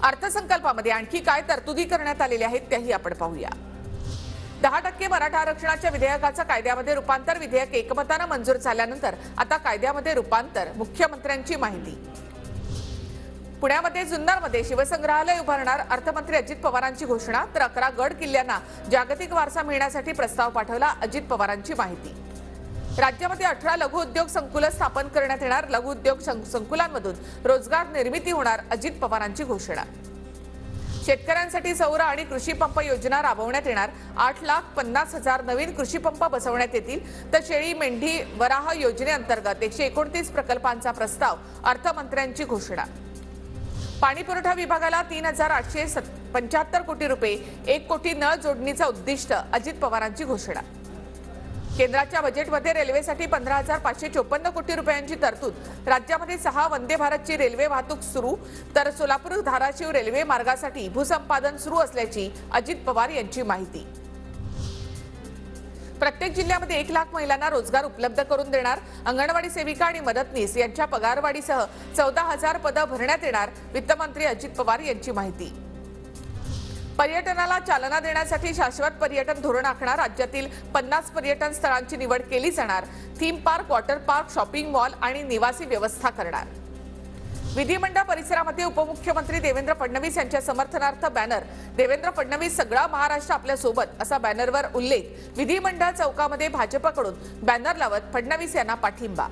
अर्थसंकल्पामध्ये आणखी काय तरतुदी करण्यात आलेल्या आहेत त्याही आपण पाहूया। 10% मराठा आरक्षणाच्या विधेयकाचं कायद्यामध्ये रूपांतर विधेयक एकमताने मंजूर झाल्यानंतर आता कायद्यामध्ये रूपांतर। मुख्यमंत्र्यांची माहिती। पुण्यामध्ये जुन्नरमध्ये शिवसंग्रहालय उभारणार। अर्थमंत्री अजित पवारांची घोषणा। तर 11 गड किल्ल्यांना जागतिक वारसा मिळण्यासाठी प्रस्ताव पाठवला। अजित पवारांची माहिती। राज्यामध्ये 18 लघु उद्योग संकुलं स्थापन करण्यात येणार। लघु उद्योग संकुलांमधून रोजगार निर्मिती होणार। अजित पवारांची घोषणा। शेतकऱ्यांसाठी सौर आणि कृषी पंप योजना राबवण्यात येणार। 8,50,000 नवीन कृषी पंप बसवण्यात येतील। तर शेळी मेंढी वराह योजनेअंतर्गत 129 प्रकल्पांचा प्रस्ताव। अर्थमंत्र्यांची घोषणा। पाणी पुरवठा विभागाला 3,875 कोटी रुपये, 1 कोटी नळ जोडणीचं उद्दिष्ट। अजित पवारांची घोषणा। केंद्राच्या बजेटमध्ये रेल्वेसाठी 15,554 कोटी रुपयांची तरतूद। राज्यामध्ये 6 वंदे भारतची रेल्वे वाहतूक सुरू। तर सोलापूर धाराशिव रेल्वे मार्गासाठी भूसंपादन सुरू असल्याची अजित पवार यांची माहिती। प्रत्येक जिल्ह्यामध्ये 1 लाख महिलांना रोजगार उपलब्ध करून देणार। अंगणवाडी सेविका आणि मदतनीस यांच्या पगारवाढीसह 14,000 पदं भरण्यात येणार। वित्तमंत्री अजित पवार यांची माहिती। पर्यटनाला चालना देण्यासाठी शाश्वत पर्यटन धोरण आखणार। राज्यातील 50 पर्यटन स्थळांची निवड केली जाणार। Theme park, water park, shopping mall आणि निवासी व्यवस्था करणार। विधिमंडळ परिसरामध्ये उपमुख्यमंत्री देवेंद्र फडणवीस यांच्या समर्थनार्थ बॅनर। देवेंद्र फडणवीस सगळा महाराष्ट्र आपल्या सोबत असा बॅनरवर उल्लेख। विधिमंडळ चौकामध्ये भाजपकडून बॅनर लावत फडणवीस यांना पाठिंबा।